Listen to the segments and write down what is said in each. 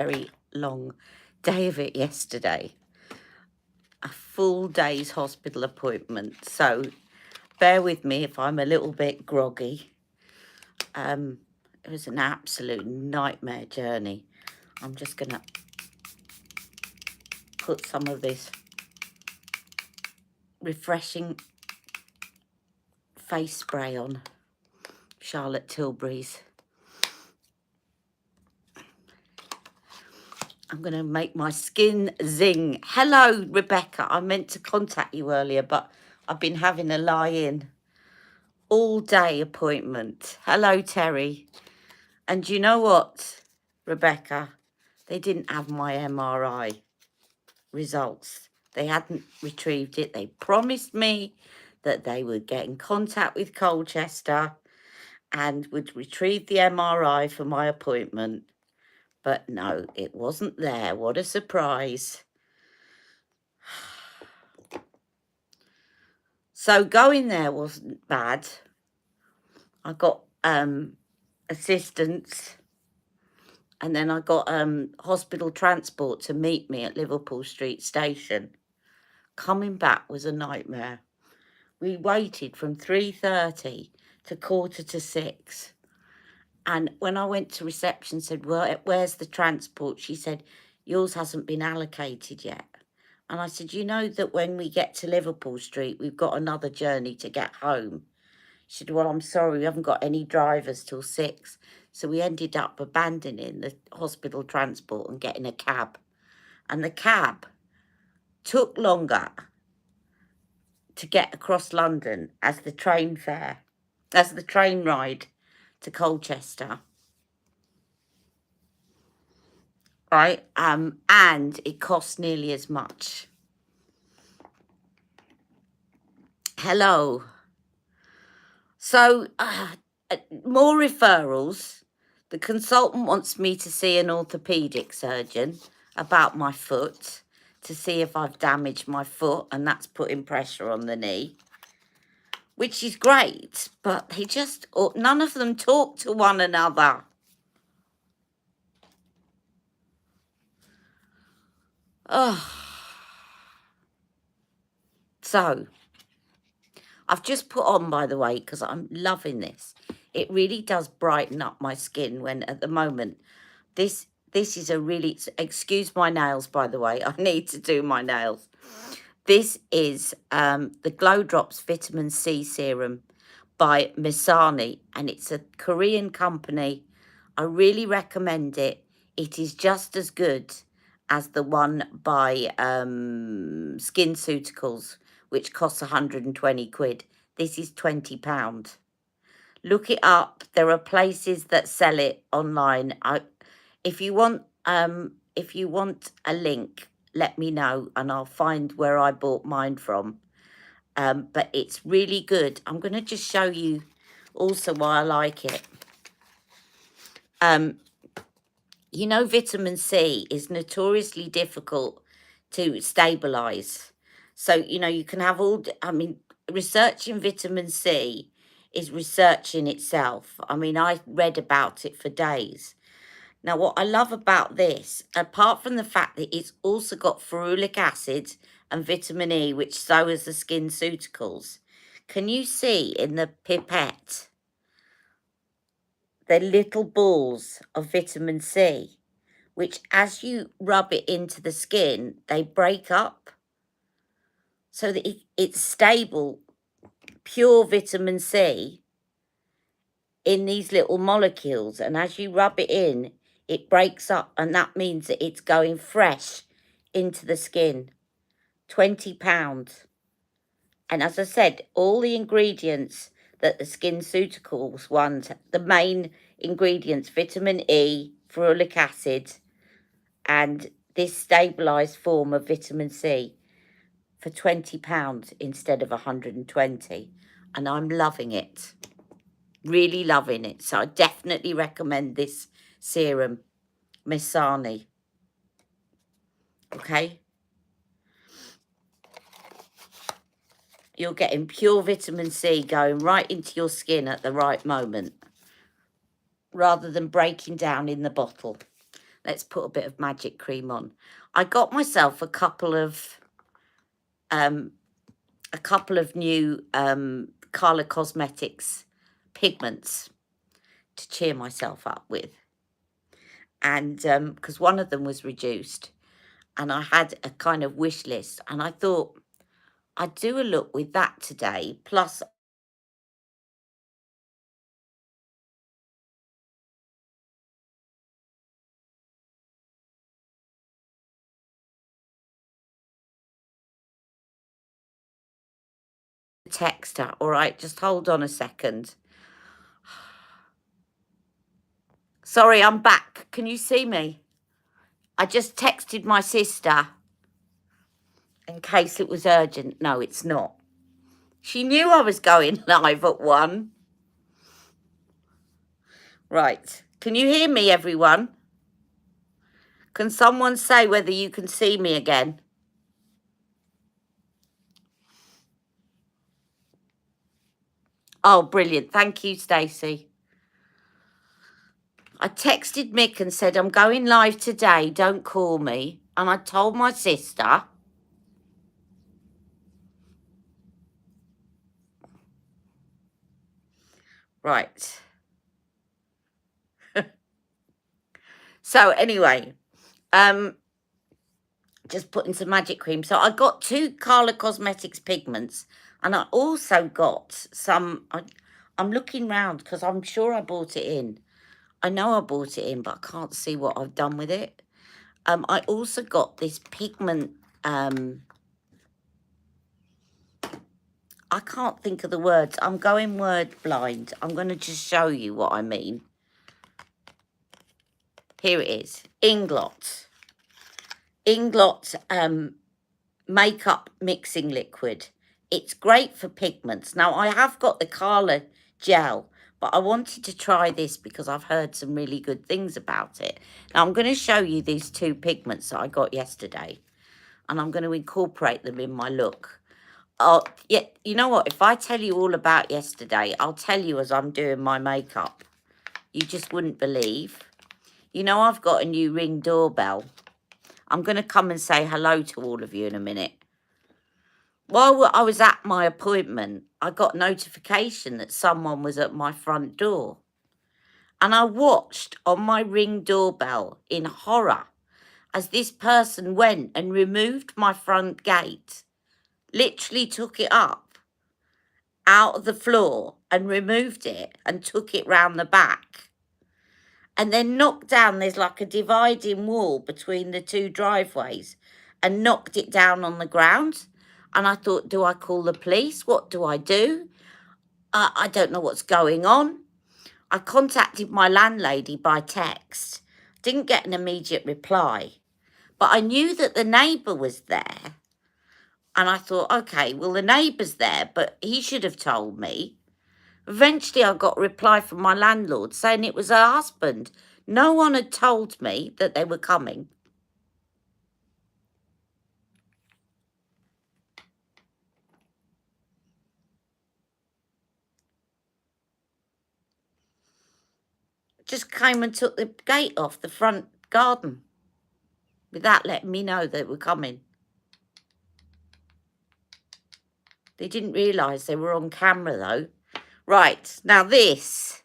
very long day of it yesterday. A full day's hospital appointment. So bear with me if I'm a little bit groggy. It was an absolute nightmare journey. I'm just going to put some of this refreshing face spray on. Charlotte Tilbury's. I'm going to make my skin zing. Hello, Rebecca. I meant to contact you earlier, but I've been having a lie-in all-day appointment. Hello, Terry. And you know what, Rebecca? They didn't have my MRI results. They hadn't retrieved it. They promised me that they would get in contact with Colchester and would retrieve the MRI for my appointment. But no, it wasn't there. What a surprise. So going there wasn't bad. I got assistance, and then I got hospital transport to meet me at Liverpool Street Station. Coming back was a nightmare. We waited from 3:30 to 5:45. And when I went to reception, said, well, where's the transport? She said, yours hasn't been allocated yet. And I said, you know that when we get to Liverpool Street, we've got another journey to get home. She said, well, I'm sorry, we haven't got any drivers till 6. So we ended up abandoning the hospital transport and getting a cab. And the cab took longer to get across London as the train ride to Colchester. Right? And it costs nearly as much. Hello. So, more referrals. The consultant wants me to see an orthopaedic surgeon about my foot to see if I've damaged my foot, and that's putting pressure on the knee, which is great, but none of them talk to one another. Oh. So, I've just put on, by the way, because I'm loving this. It really does brighten up my skin when, at the moment, this is a really, excuse my nails, by the way. I need to do my nails. This is the Glow Drops Vitamin C Serum by Misani, and it's a Korean company. I really recommend it. It is just as good as the one by SkinCeuticals, which costs 120 quid. This is £20. Look it up. There are places that sell it online. If you want a link, let me know and I'll find where I bought mine from. But it's really good. I'm going to just show you also why I like it. You know, vitamin C is notoriously difficult to stabilize. So, you know, you can have researching vitamin C is research in itself. I mean, I read about it for days. Now, what I love about this, apart from the fact that it's also got ferulic acid and vitamin E, which so is the SkinCeuticals, can you see in the pipette the little balls of vitamin C, which as you rub it into the skin, they break up so that it's stable, pure vitamin C in these little molecules. And as you rub it in, it breaks up, and that means that it's going fresh into the skin. £20. And as I said, all the ingredients that the SkinCeuticals ones, the main ingredients, vitamin E, ferulic acid, and this stabilised form of vitamin C for £20 instead of 120. And I'm loving it. Really loving it. So I definitely recommend this serum, Misani. Okay? You're getting pure vitamin C going right into your skin at the right moment, rather than breaking down in the bottle. Let's put a bit of magic cream on. I got myself a couple of new Carla Cosmetics pigments to cheer myself up with. And because one of them was reduced, and I had a kind of wish list, and I thought I'd do a look with that today, plus text her. All right, just hold on a second. Sorry, I'm back. Can you see me? I just texted my sister in case it was urgent. No, it's not. She knew I was going live at 1. Right. Can you hear me, everyone? Can someone say whether you can see me again? Oh, brilliant. Thank you, Stacey. I texted Mick and said, I'm going live today. Don't call me. And I told my sister. Right. So anyway, just putting some magic cream. So I got 2 Carla Cosmetics pigments, and I also got some. I'm looking round because I'm sure I bought it in. I know I bought it in, but I can't see what I've done with it. I also got this pigment. I can't think of the words. I'm going word blind. I'm going to just show you what I mean. Here it is. Inglot. Inglot makeup mixing liquid. It's great for pigments. Now, I have got the Carla gel, but I wanted to try this because I've heard some really good things about it. Now, I'm going to show you these 2 pigments that I got yesterday, and I'm going to incorporate them in my look. Oh, yeah, you know what? If I tell you all about yesterday, I'll tell you as I'm doing my makeup. You just wouldn't believe. You know, I've got a new Ring doorbell. I'm going to come and say hello to all of you in a minute. While I was at my appointment, I got notification that someone was at my front door. And I watched on my Ring doorbell in horror as this person went and removed my front gate, literally took it up out of the floor and removed it and took it round the back, and then knocked down, there's like a dividing wall between the 2 driveways, and knocked it down on the ground. And I thought, do I call the police? What do I do? I don't know what's going on. I contacted my landlady by text, didn't get an immediate reply, but I knew that the neighbour was there. And I thought, okay, well, the neighbour's there, but he should have told me. Eventually, I got a reply from my landlord saying it was her husband. No one had told me that they were coming. Just came and took the gate off the front garden without letting me know they were coming. They didn't realise they were on camera, though. Right, now this.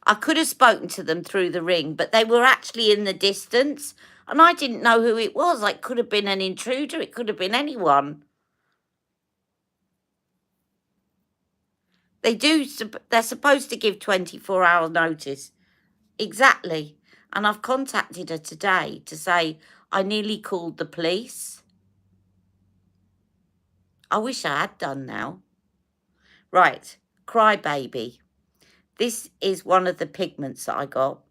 I could have spoken to them through the ring, but they were actually in the distance, and I didn't know who it was. It could have been an intruder. It could have been anyone. They're supposed to give 24-hour notice. Exactly. And I've contacted her today to say I nearly called the police. I wish I had done now. Right, Crybaby. This is one of the pigments that I got,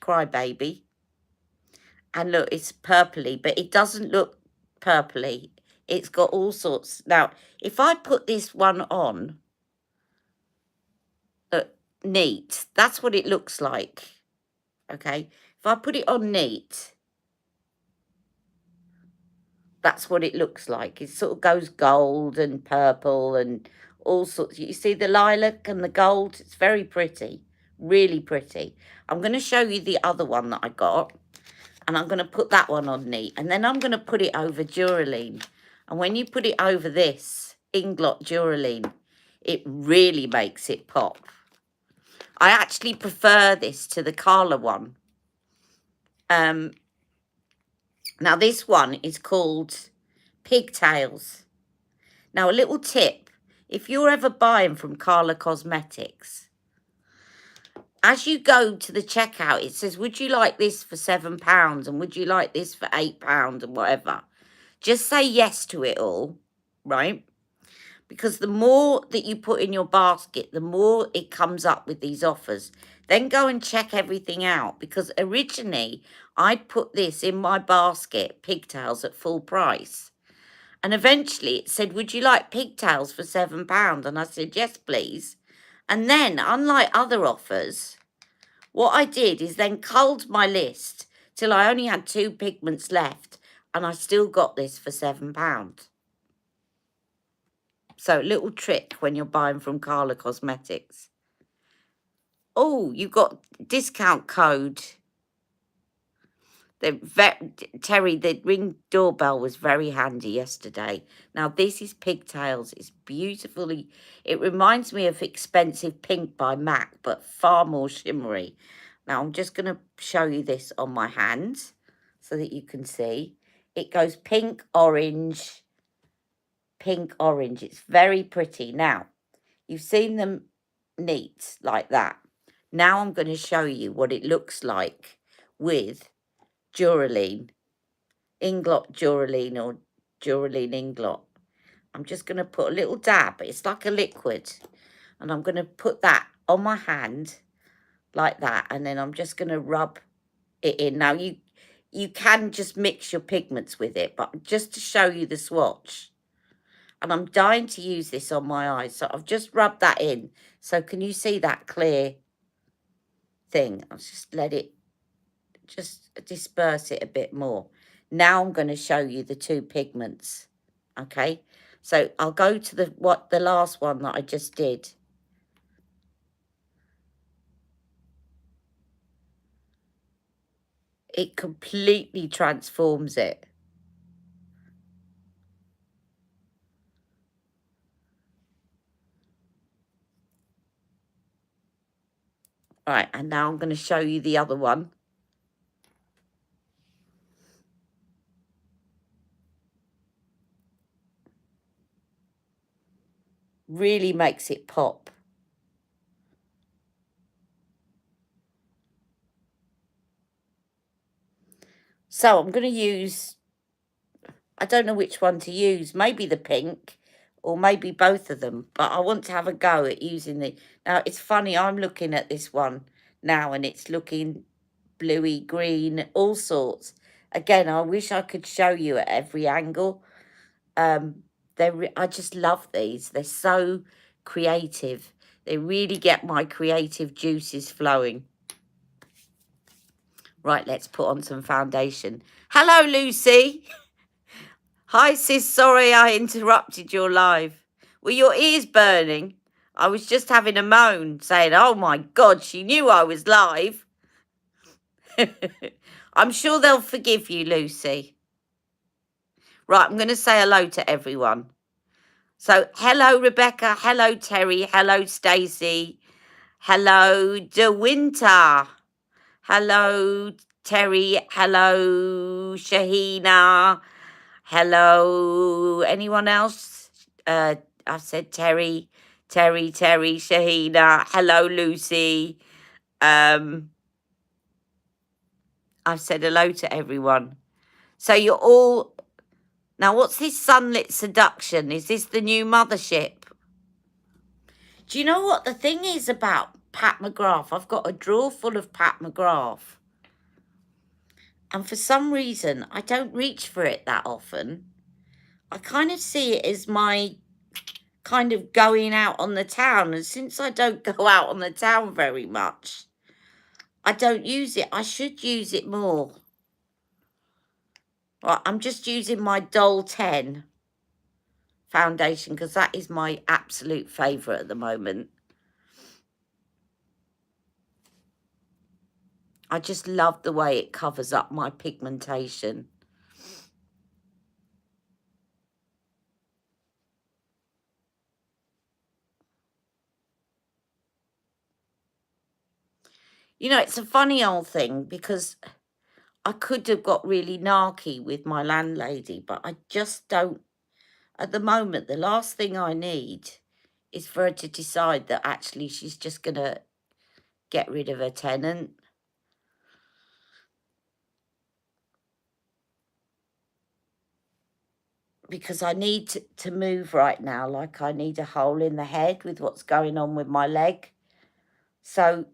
Crybaby. And look, it's purpley, but it doesn't look purpley. It's got all sorts. Now, if I put this one on, neat, that's what it looks like. Okay, if I put it on neat, that's what it looks like. It sort of goes gold and purple and all sorts. You see the lilac and the gold? It's very pretty. Really pretty. I'm going to show you the other one that I got. And I'm going to put that one on neat. And then I'm going to put it over Duraline. And when you put it over this Inglot Duraline, it really makes it pop. I actually prefer this to the Carla one. Now this one is called Pigtails. Now a little tip, if you're ever buying from Carla Cosmetics, as you go to the checkout, it says, would you like this for £7 and would you like this for £8 and whatever. Just say yes to it all, right? Because the more that you put in your basket, the more it comes up with these offers. Then go and check everything out, because originally I'd put this in my basket, Pigtails, at full price. And eventually it said, would you like Pigtails for £7? And I said, yes, please. And then, unlike other offers, what I did is then culled my list till I only had 2 pigments left, and I still got this for £7. So, little trick when you're buying from Carla Cosmetics. Oh, you got discount code. Terry, the Ring doorbell was very handy yesterday. Now, this is Pigtails. It's beautifully... It reminds me of Expensive Pink by MAC, but far more shimmery. Now, I'm just going to show you this on my hand so that you can see. It goes pink, orange, pink, orange. It's very pretty. Now, you've seen them neat like that. Now I'm going to show you what it looks like with Duraline, Inglot Duraline or Duraline Inglot. I'm just going to put a little dab. It's like a liquid. And I'm going to put that on my hand like that. And then I'm just going to rub it in. Now, you can just mix your pigments with it, but just to show you the swatch. And I'm dying to use this on my eyes. So I've just rubbed that in. So can you see that clear thing? I'll just let it, just disperse it a bit more. Now I'm going to show you the 2 pigments. Okay. So I'll go to the last one that I just did. It completely transforms it. Right, and now I'm going to show you the other one. Really makes it pop. So I'm going to use, I don't know which one to use, maybe the pink or maybe both of them, but I want to have a go at using the, now it's funny, I'm looking at this one now and it's looking bluey, green, all sorts. Again, I wish I could show you at every angle. I just love these. They're so creative. They really get my creative juices flowing. Right, let's put on some foundation. Hello, Lucy. Hi, sis. Sorry I interrupted your live. Were your ears burning? I was just having a moan saying, oh my God, she knew I was live. I'm sure they'll forgive you, Lucy. Right, I'm going to say hello to everyone. So, hello, Rebecca. Hello, Terry. Hello, Stacey. Hello, De Winter. Hello, Terry. Hello, Shahina. Hello, anyone else? I said Terry, Shahina. Hello, Lucy. I've said hello to everyone. So you're all... Now, what's this Sunlit Seduction? Is this the new mothership? Do you know what the thing is about Pat McGrath? I've got a drawer full of Pat McGrath. And for some reason, I don't reach for it that often. I kind of see it as my kind of going out on the town. And since I don't go out on the town very much, I don't use it. I should use it more. Right, I'm just using my Doll 10 foundation because that is my absolute favourite at the moment. I just love the way it covers up my pigmentation. You know, it's a funny old thing because I could have got really narky with my landlady, but I just don't. At the moment, the last thing I need is for her to decide that actually she's just going to get rid of her tenant. Because I need to move right now, like I need a hole in the head with what's going on with my leg. So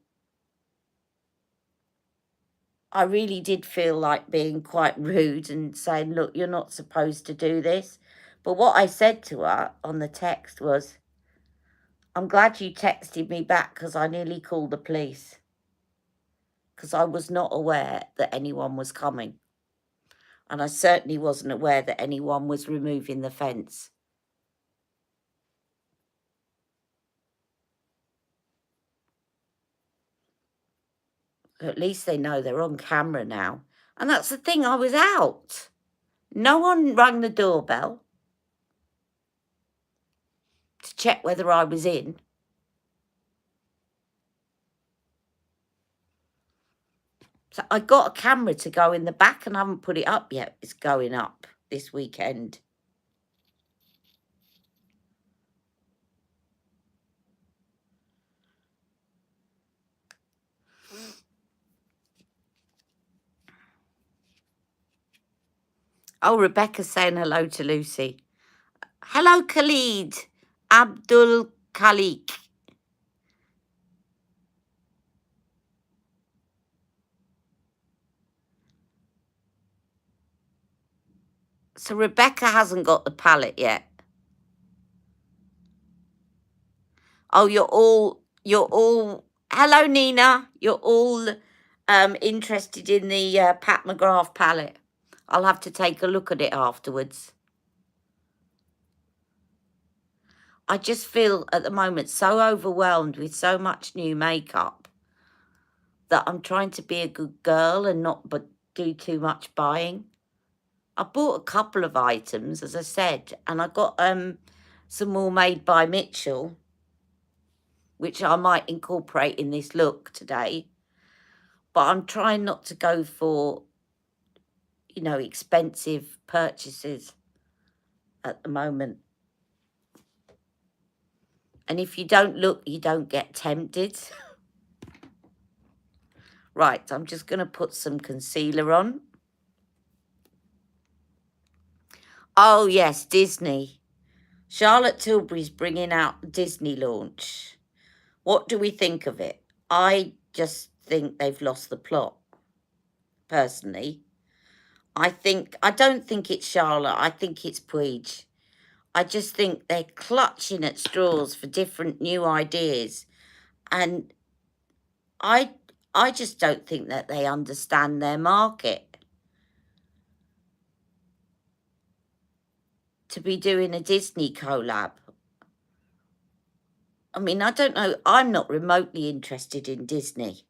I really did feel like being quite rude and saying, look, you're not supposed to do this. But what I said to her on the text was, I'm glad you texted me back because I nearly called the police. Because I was not aware that anyone was coming. And I certainly wasn't aware that anyone was removing the fence. At least they know they're on camera now. And that's the thing, I was out. No one rang the doorbell to check whether I was in. So I got a camera to go in the back and I haven't put it up yet. It's going up this weekend. Oh, Rebecca's saying hello to Lucy. Hello, Khalid. Abdul Khalik. So Rebecca hasn't got the palette yet. Oh, you're all, hello, Nina. You're all interested in the Pat McGrath palette. I'll have to take a look at it afterwards. I just feel at the moment so overwhelmed with so much new makeup that I'm trying to be a good girl and not do too much buying. I bought a couple of items, as I said, and I got some more made by Mitchell, which I might incorporate in this look today. But I'm trying not to go for, you know, expensive purchases at the moment. And if you don't look, you don't get tempted. Right, I'm just going to put some concealer on. Oh, yes, Disney. Charlotte Tilbury's bringing out the Disney launch. What do we think of it? I just think they've lost the plot, personally. I don't think it's Charlotte. I think it's Puig. I just think they're clutching at straws for different new ideas. And I just don't think that they understand their market. To be doing a Disney collab. I mean, I don't know. I'm not remotely interested in Disney.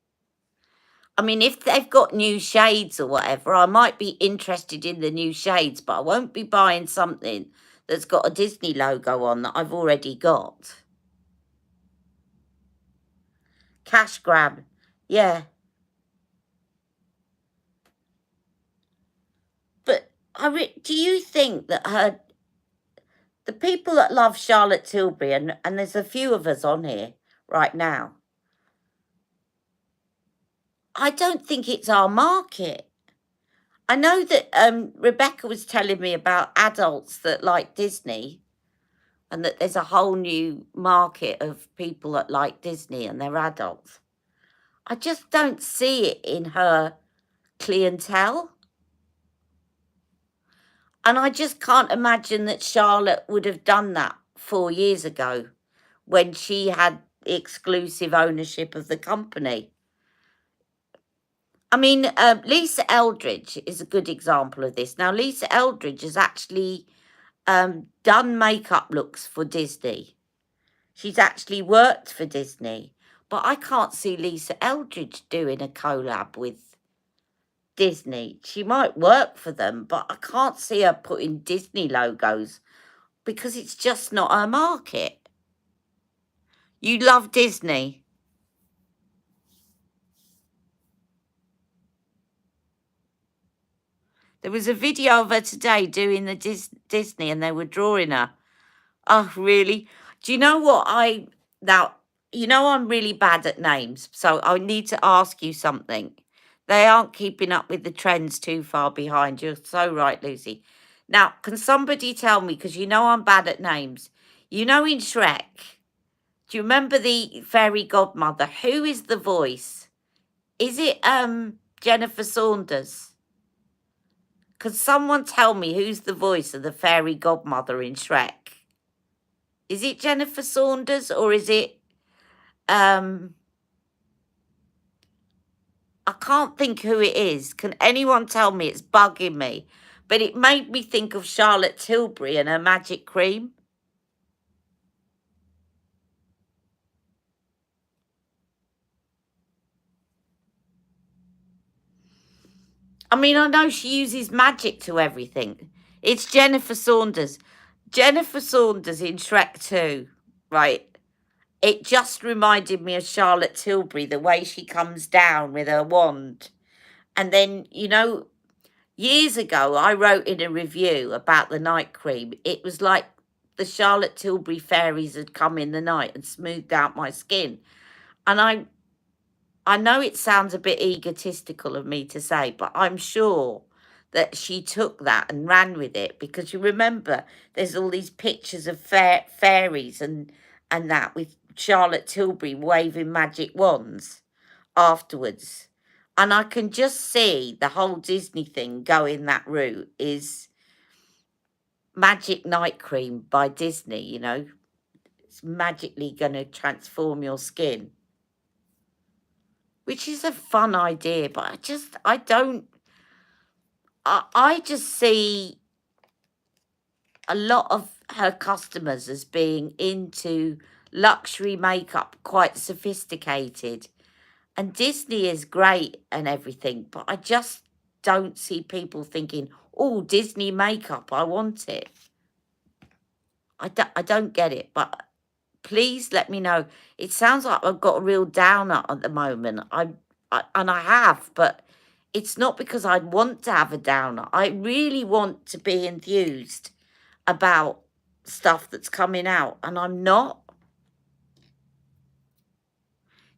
I mean, if they've got new shades or whatever, I might be interested in the new shades, but I won't be buying something that's got a Disney logo on that I've already got. Cash grab. Yeah. But do you think that the people that love Charlotte Tilbury, and there's a few of us on here right now, I don't think it's our market. I know that Rebecca was telling me about adults that like Disney and that there's a whole new market of people that like Disney and they're adults. I just don't see it in her clientele. And I just can't imagine that Charlotte would have done that 4 years ago when she had exclusive ownership of the company. I mean, Lisa Eldridge is a good example of this. Now, Lisa Eldridge has actually done makeup looks for Disney. She's actually worked for Disney, But I can't see Lisa Eldridge doing a collab with Disney. She might work for them, but I can't see her putting Disney logos because it's just not her market. You love Disney. There was a video of her today doing the Disney and they were drawing her. Oh, really? Do you know what now, you know I'm really bad at names, so I need to ask you something. They aren't keeping up with the trends, too far behind. You're so right, Lucy. Now, can somebody tell me, because you know I'm bad at names, you know in Shrek, do you remember the fairy godmother? Who is the voice? Is it Jennifer Saunders? Could someone tell me who's the voice of the fairy godmother in Shrek? Is it Jennifer Saunders or is it I can't think who it is. Can anyone tell me? It's bugging me. But it made me think of Charlotte Tilbury and her magic cream. I mean, I know she uses magic to everything. It's Jennifer Saunders. Jennifer Saunders in Shrek 2, right? It just reminded me of Charlotte Tilbury, the way she comes down with her wand. And then, you know, years ago, I wrote in a review about the night cream. It was like the Charlotte Tilbury fairies had come in the night and smoothed out my skin. And I know it sounds a bit egotistical of me to say, but I'm sure that she took that and ran with it, because you remember there's all these pictures of fairies and that with Charlotte Tilbury waving magic wands afterwards. And I can just see the whole Disney thing going that route is Magic Night Cream by Disney, you know. It's magically going to transform your skin. Which is a fun idea, but I just see a lot of her customers as being into luxury makeup, quite sophisticated. And Disney is great and everything, but I just don't see people thinking, oh, Disney makeup, I want it. I don't get it, but please let me know. It sounds like I've got a real downer at the moment. And I have, but it's not because I want to have a downer. I really want to be enthused about stuff that's coming out, and I'm not.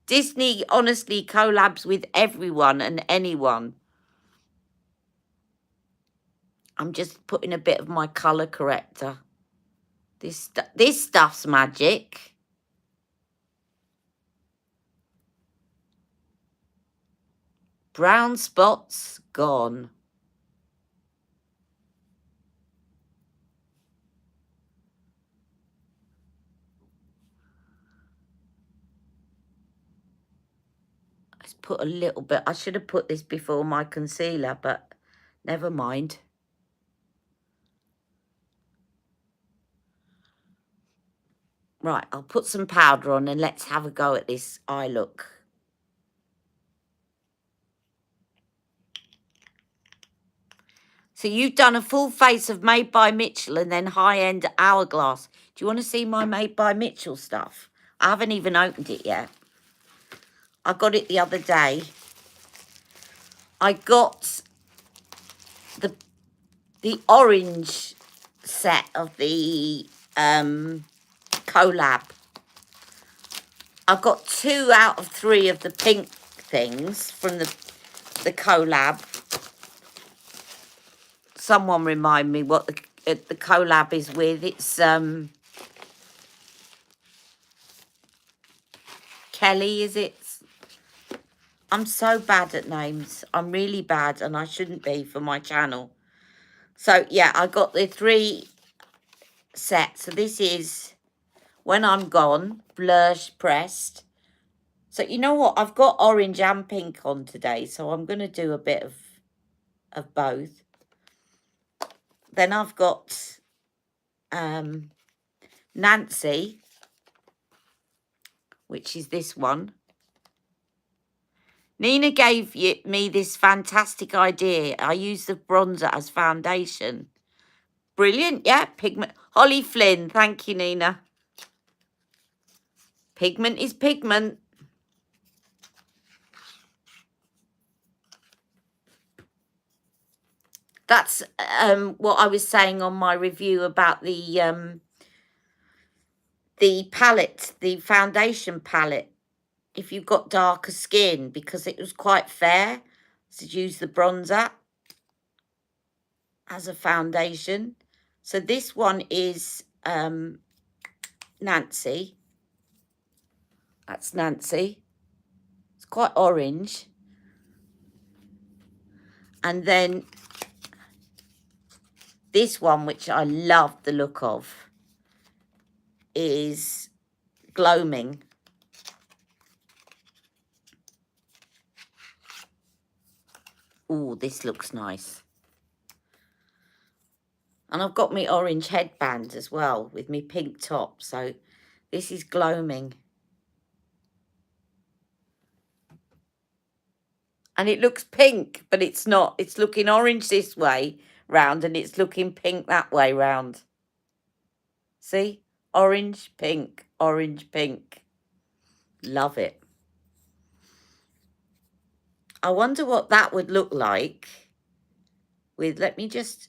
Disney honestly collabs with everyone and anyone. I'm just putting a bit of my colour corrector. This stuff's magic. Brown spots gone. Let's put a little bit. I should have put this before my concealer, but never mind. Right, I'll put some powder on and let's have a go at this eye look. So you've done a full face of Made by Mitchell and then high-end Hourglass. Do you want to see my Made by Mitchell stuff? I haven't even opened it yet. I got it the other day. I got the orange set of the collab. I've got 2 out of 3 of the pink things from the collab. Someone remind me what the collab is with. It's Kelly, is it? I'm so bad at names. I'm really bad, and I shouldn't be for my channel. So yeah, I got the 3 sets. So this is When I'm Gone, Blush Pressed. So you know what? I've got orange and pink on today, so I'm going to do a bit of both. Then I've got Nancy, which is this one. Nina gave me this fantastic idea. I use the bronzer as foundation. Brilliant, yeah, pigment. Holly Flynn, thank you, Nina. Pigment is pigment. That's what I was saying on my review about the palette, the foundation palette. If you've got darker skin, because it was quite fair to use the bronzer as a foundation. So this one is Nancy. That's Nancy. It's quite orange. And then this one, which I love the look of, is Gloaming. Ooh, this looks nice. And I've got my orange headband as well with my pink top. So this is Gloaming. And it looks pink, but it's not. It's looking orange this way round and it's looking pink that way round. See? Orange, pink, orange, pink. Love it. I wonder what that would look like with, let me just,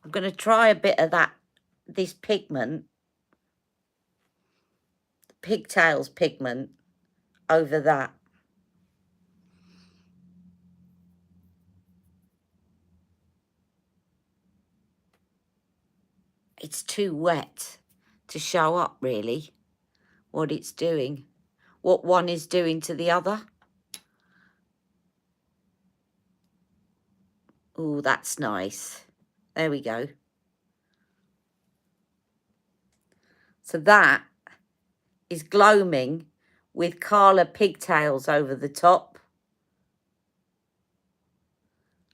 I'm going to try a bit of this pigment, Pigtails pigment, over that. It's too wet to show up, really, what it's doing, what one is doing to the other. Oh, that's nice. There we go. So that is Gloaming with Carla Pigtails over the top.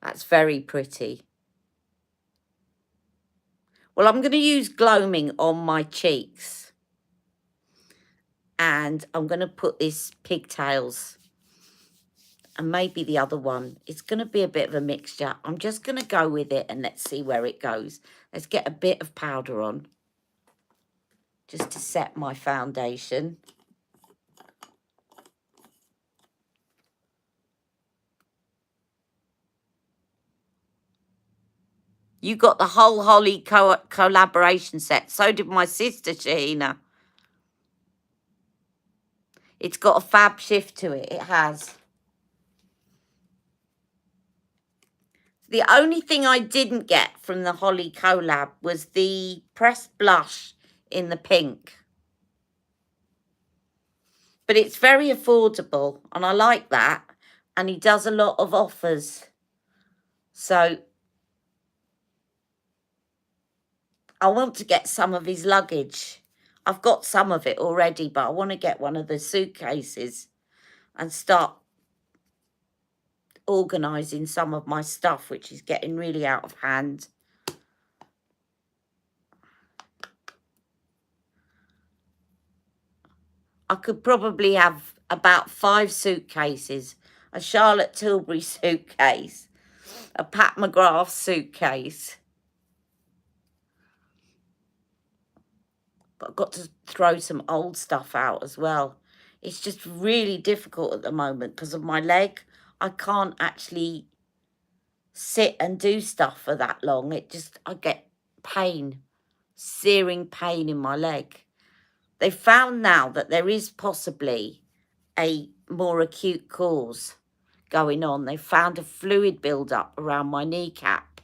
That's very pretty. Well, I'm going to use Gloaming on my cheeks. And I'm going to put this Pigtails and maybe the other one. It's going to be a bit of a mixture. I'm just going to go with it and let's see where it goes. Let's get a bit of powder on just to set my foundation. You got the whole Holly collaboration set. So did my sister, Shahina. It's got a fab shift to it. It has. The only thing I didn't get from the Holly collab was the pressed blush in the pink. But it's very affordable, and I like that. And he does a lot of offers. So I want to get some of his luggage. I've got some of it already, but I want to get one of the suitcases and start organising some of my stuff, which is getting really out of hand. I could probably have about 5 suitcases. A Charlotte Tilbury suitcase, a Pat McGrath suitcase. But I've got to throw some old stuff out as well. It's just really difficult at the moment because of my leg. I can't actually sit and do stuff for that long. I get pain, searing pain in my leg. They found now that there is possibly a more acute cause going on. They found a fluid buildup around my kneecap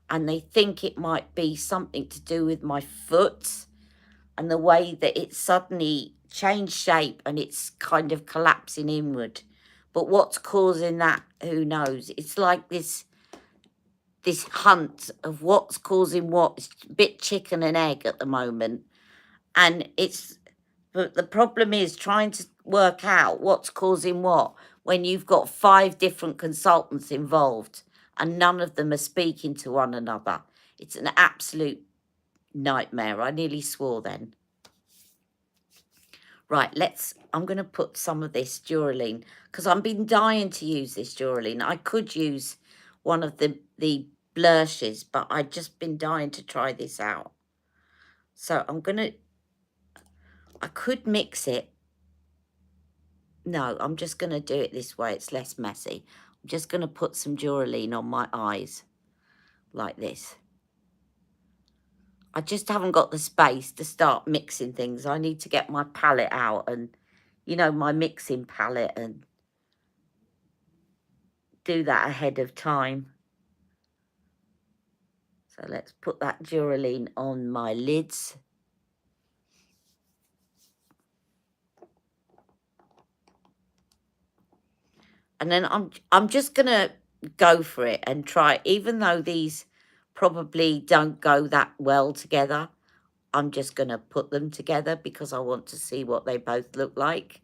and they think it might be something to do with my foot and the way that it suddenly changed shape and it's kind of collapsing inward. But what's causing that, who knows? It's like this hunt of what's causing what. It's a bit chicken and egg at the moment. And but the problem is trying to work out what's causing what when you've got 5 different consultants involved and none of them are speaking to one another. It's an absolute nightmare. I nearly swore then. Right, I'm going to put some of this Duraline, because I've been dying to use this Duraline. I could use one of the blushes, but I've just been dying to try this out. So I could mix it. No, I'm just going to do it this way. It's less messy. I'm just going to put some Duraline on my eyes like this. I just haven't got the space to start mixing things. I need to get my palette out and, you know, my mixing palette, and do that ahead of time. So let's put that Duraline on my lids. And then I'm just going to go for it and try, even though these probably don't go that well together. I'm just going to put them together because I want to see what they both look like.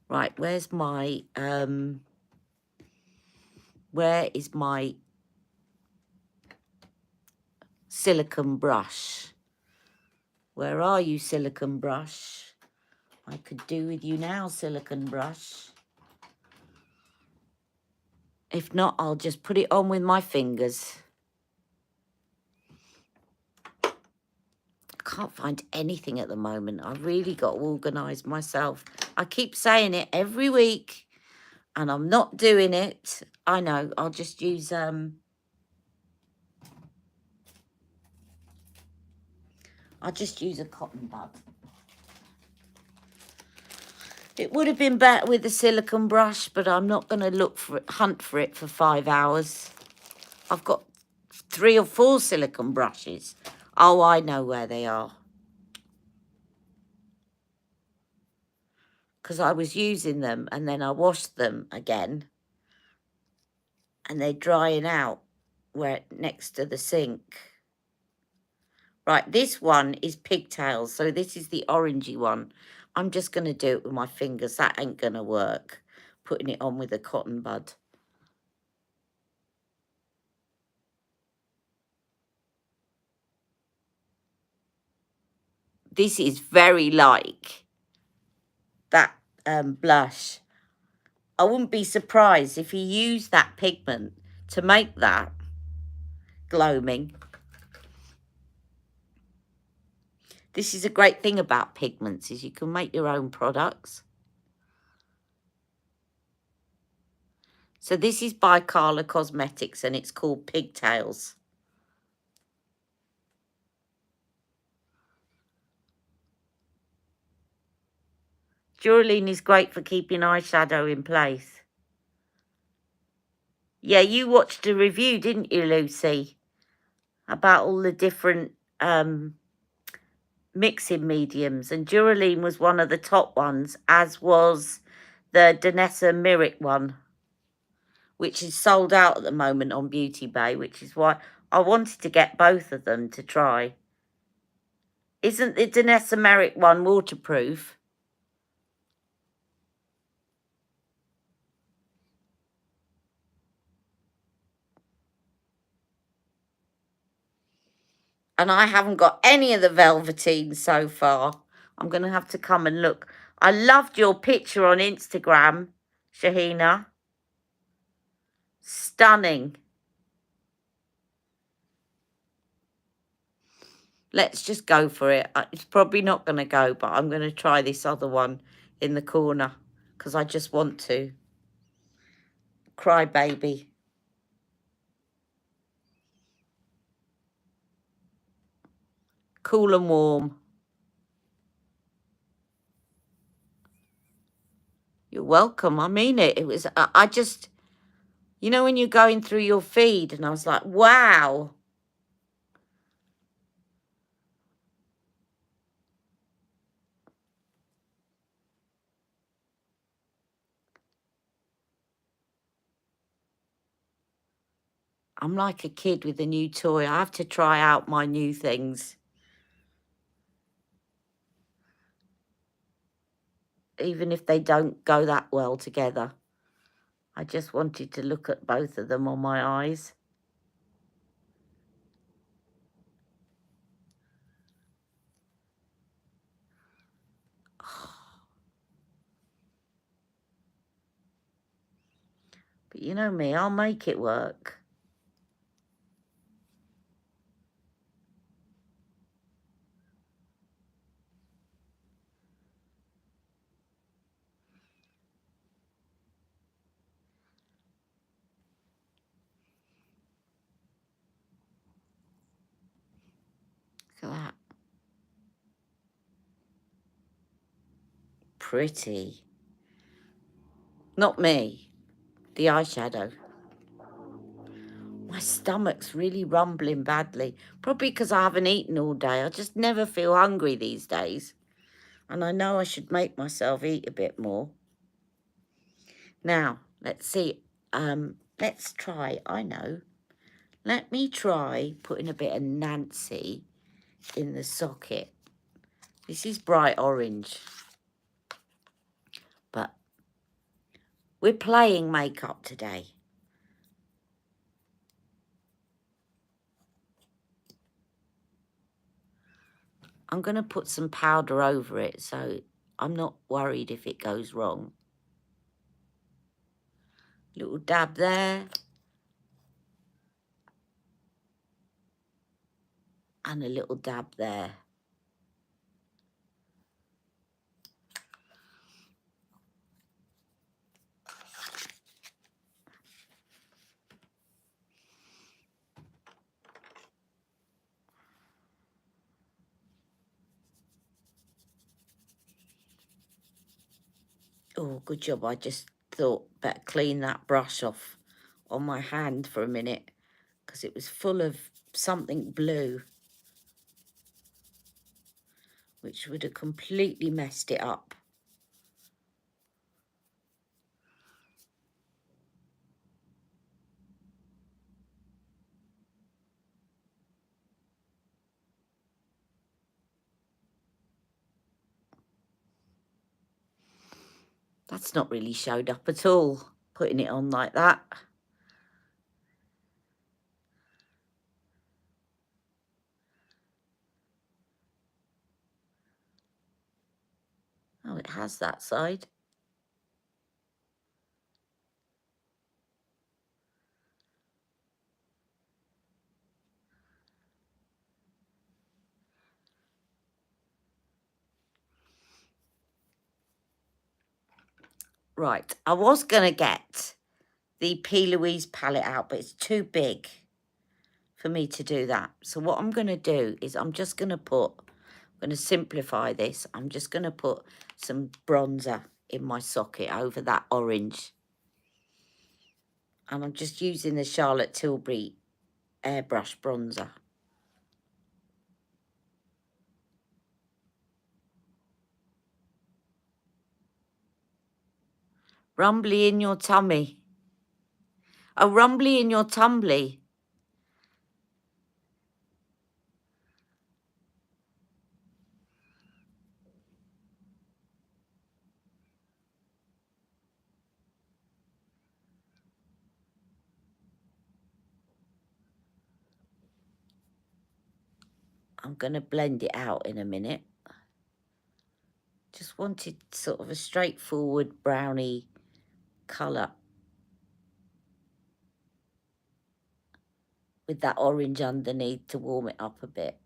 Right, where is my silicone brush? Where are you, silicone brush? I could do with you now, silicone brush. If not, I'll just put it on with my fingers. I can't find anything at the moment. I've really got to organise myself. I keep saying it every week, and I'm not doing it. I know. I'll just use a cotton bud. It would have been better with a silicone brush, but I'm not going to hunt for it for 5 hours. I've got 3 or 4 silicone brushes. Oh, I know where they are. Because I was using them and then I washed them again. And they're drying out next to the sink. Right, this one is pigtails. So this is the orangey one. I'm just going to do it with my fingers. That ain't going to work. Putting it on with a cotton bud. This is very like that blush. I wouldn't be surprised if you use that pigment to make that gloaming. This is a great thing about pigments, is you can make your own products. So this is by Carla Cosmetics and it's called Pigtails. Duraline is great for keeping eyeshadow in place. Yeah, you watched a review, didn't you, Lucy? About all the different mixing mediums. And Duraline was one of the top ones, as was the Danessa Miric one, which is sold out at the moment on Beauty Bay, which is why I wanted to get both of them to try. Isn't the Danessa Miric one waterproof? And I haven't got any of the Velveteen so far. I'm going to have to come and look. I loved your picture on Instagram, Shahina. Stunning. Let's just go for it. It's probably not going to go, but I'm going to try this other one in the corner because I just want to. Cry baby. Cool and warm. You're welcome. I mean it. It was, I just, you know, when you're going through your feed and I was like, wow. I'm like a kid with a new toy. I have to try out my new things. Even if they don't go that well together. I just wanted to look at both of them on my eyes. But you know me, I'll make it work. Look at that. Pretty. Not me. The eyeshadow. My stomach's really rumbling badly. Probably because I haven't eaten all day. I just never feel hungry these days. And I know I should make myself eat a bit more. Now, let's see. Let's try, I know. Let me try putting a bit of Nancy in the socket. This is bright orange. But we're playing makeup today. I'm going to put some powder over it, so I'm not worried if it goes wrong. Little dab there. And a little dab there. Oh, good job. I just thought better clean that brush off on my hand for a minute because it was full of something blue, which would have completely messed it up. That's not really showed up at all, putting it on like that. Oh, it has that side. Right, I was going to get the P. Louise palette out, but it's too big for me to do that. So what I'm going to do is I'm going to simplify this. I'm just going to put some bronzer in my socket over that orange. And I'm just using the Charlotte Tilbury airbrush bronzer. Rumbly in your tummy. Oh, rumbly in your tumbly. I'm going to blend it out in a minute. Just wanted sort of a straightforward brownie colour with that orange underneath to warm it up a bit.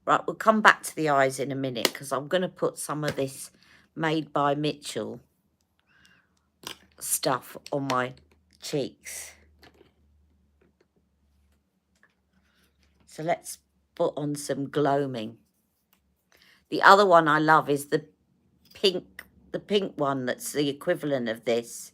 Right, we'll come back to the eyes in a minute because I'm going to put some of this Made by Mitchell stuff on my cheeks. So let's put on some gloaming. The other one I love is the pink the pink one that's the equivalent of this.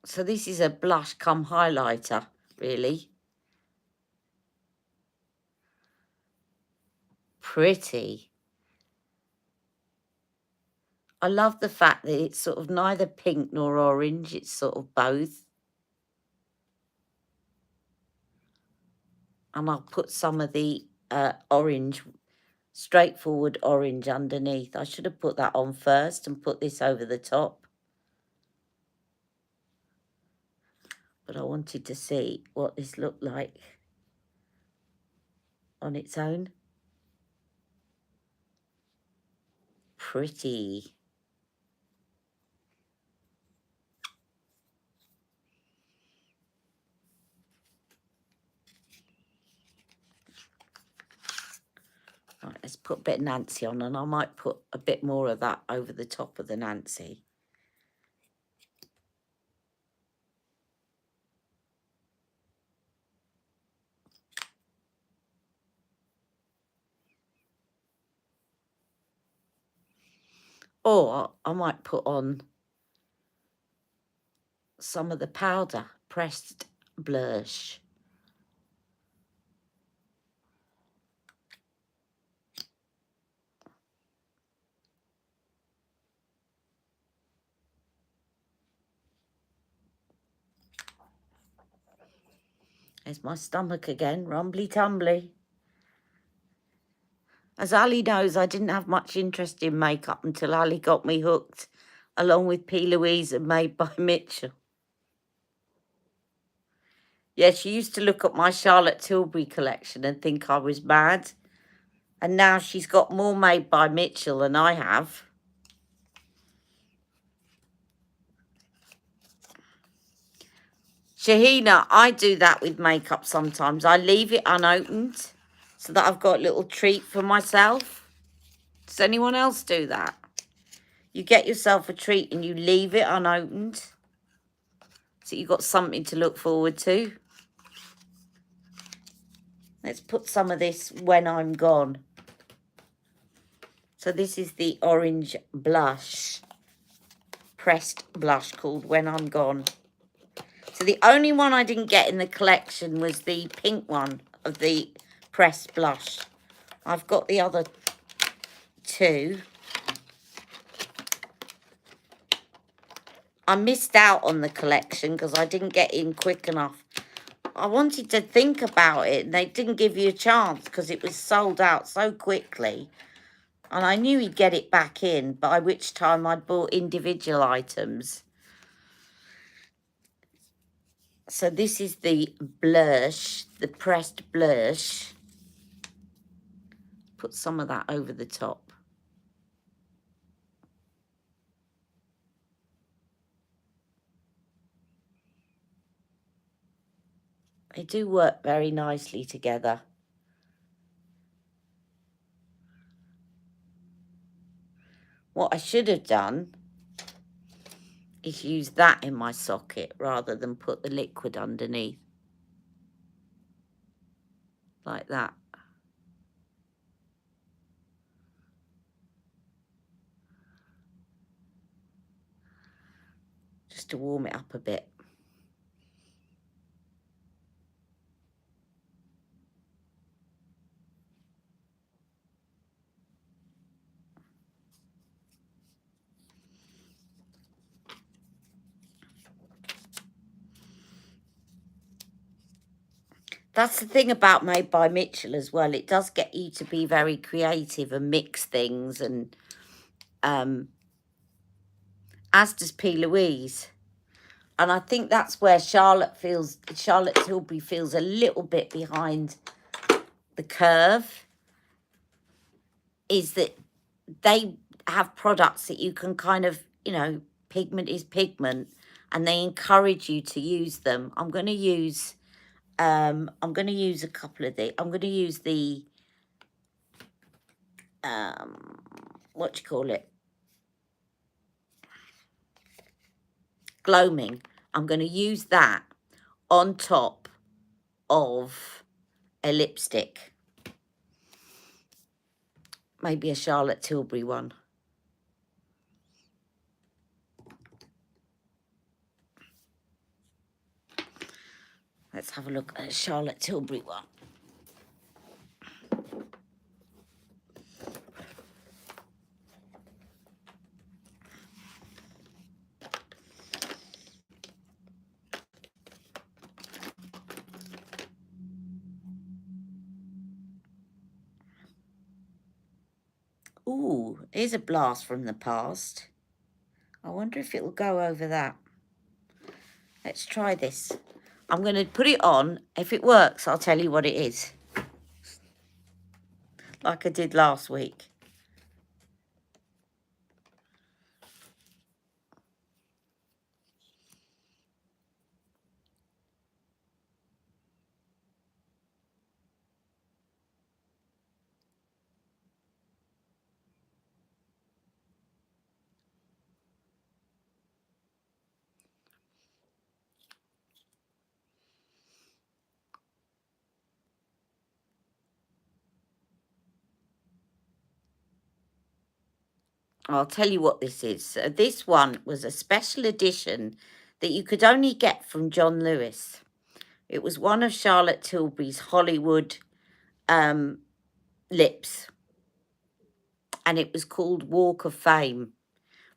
So this is a blush come highlighter, really. Pretty. I love the fact that it's sort of neither pink nor orange. It's sort of both. And I'll put some of the orange, straightforward orange underneath. I should have put that on first and put this over the top. But I wanted to see what this looked like on its own. Pretty. Right, let's put a bit of Nancy on, and I might put a bit more of that over the top of the Nancy. Or I might put on some of the powder, pressed blush. There's my stomach again, rumbly tumbly. As Ali knows, I didn't have much interest in makeup until Ali got me hooked, along with P. Louise and Made by Mitchell. Yeah, she used to look at my Charlotte Tilbury collection and think I was mad. And now she's got more Made by Mitchell than I have. Shahina, I do that with makeup sometimes. I leave it unopened so that I've got a little treat for myself. Does anyone else do that? You get yourself a treat and you leave it unopened so you've got something to look forward to. Let's put some of this When I'm Gone. So this is the orange blush, pressed blush called When I'm Gone. So the only one I didn't get in the collection was the pink one of the pressed blush. I've got the other two. I missed out on the collection because I didn't get in quick enough. I wanted to think about it and they didn't give you a chance because it was sold out so quickly. And I knew he'd get it back in, by which time I'd bought individual items. So this is the blush, the pressed blush. Put some of that over the top. They do work very nicely together. What I should have done is use that in my socket rather than put the liquid underneath. Like that. Just to warm it up a bit. That's the thing about Made by Mitchell as well. It does get you to be very creative and mix things, and as does P. Louise. And I think that's where Charlotte Tilbury feels a little bit behind the curve, is that they have products that you can kind of, you know, pigment is pigment, and they encourage you to use them. I'm going to use a couple of these. I'm going to use the, what do you call it? Gloaming. I'm going to use that on top of a lipstick. Maybe a Charlotte Tilbury one. Let's have a look at a Charlotte Tilbury one. Ooh, here's a blast from the past. I wonder if it'll go over that. Let's try this. I'm going to put it on. If it works, I'll tell you what it is. Like I did last week. I'll tell you what this is. So this one was a special edition that you could only get from John Lewis. It was one of Charlotte Tilbury's Hollywood lips. And it was called Walk of Fame,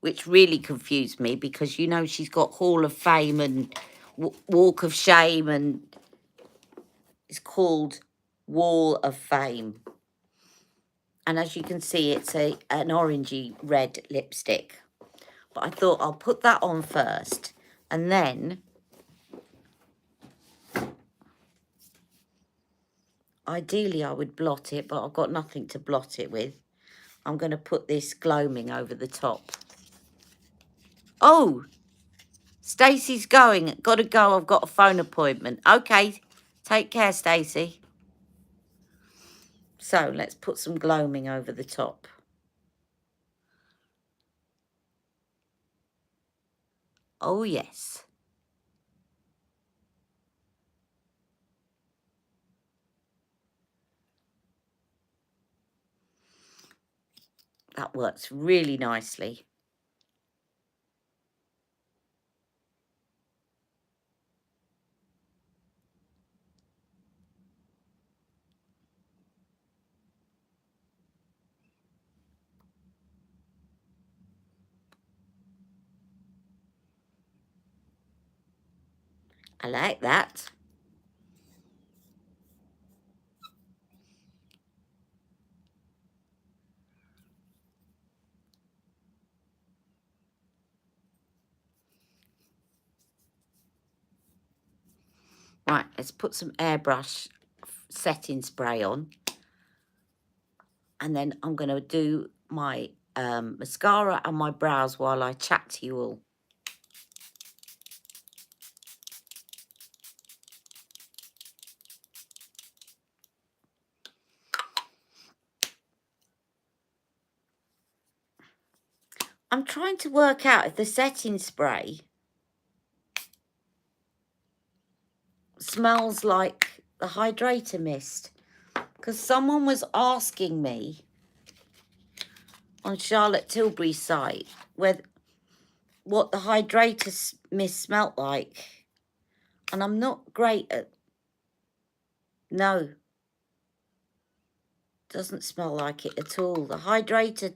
which really confused me because, you know, she's got Hall of Fame and Walk of Shame, and it's called Wall of Fame. And as you can see, it's an orangey red lipstick. But I thought I'll put that on first. And then, ideally, I would blot it, but I've got nothing to blot it with. I'm going to put this gloaming over the top. Oh, Stacey's going. Got to go. I've got a phone appointment. Okay, take care, Stacey. So let's put some gloaming over the top. Oh, yes. That works really nicely. I like that. Right, let's put some airbrush setting spray on. And then I'm going to do my mascara and my brows while I chat to you all. I'm trying to work out if the setting spray smells like the hydrator mist, because someone was asking me on Charlotte Tilbury's site what the hydrator mist smelt like, and I'm not great at... No, doesn't smell like it at all. The hydrator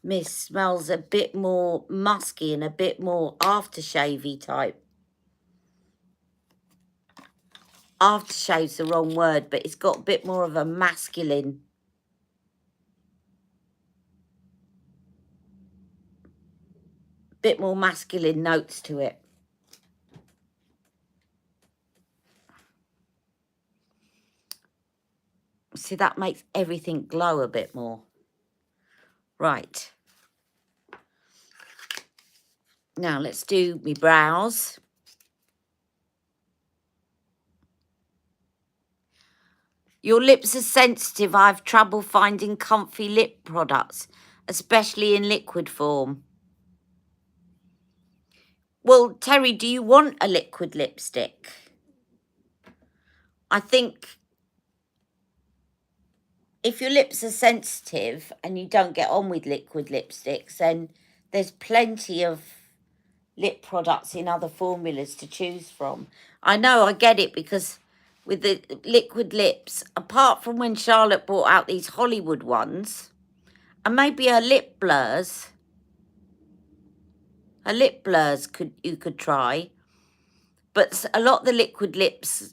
mist smells a bit more musky and a bit more aftershave-y type. Aftershave's the wrong word, but it's got a bit more of a masculine... bit more masculine notes to it. See, that makes everything glow a bit more. Right. Now let's do my brows. Your lips are sensitive. I have trouble finding comfy lip products, especially in liquid form. Well, Terry, do you want a liquid lipstick? I think if your lips are sensitive and you don't get on with liquid lipsticks, then there's plenty of lip products in other formulas to choose from. I know, I get it, because with the liquid lips, apart from when Charlotte brought out these Hollywood ones, and maybe her lip blurs you could try, but a lot of the liquid lips,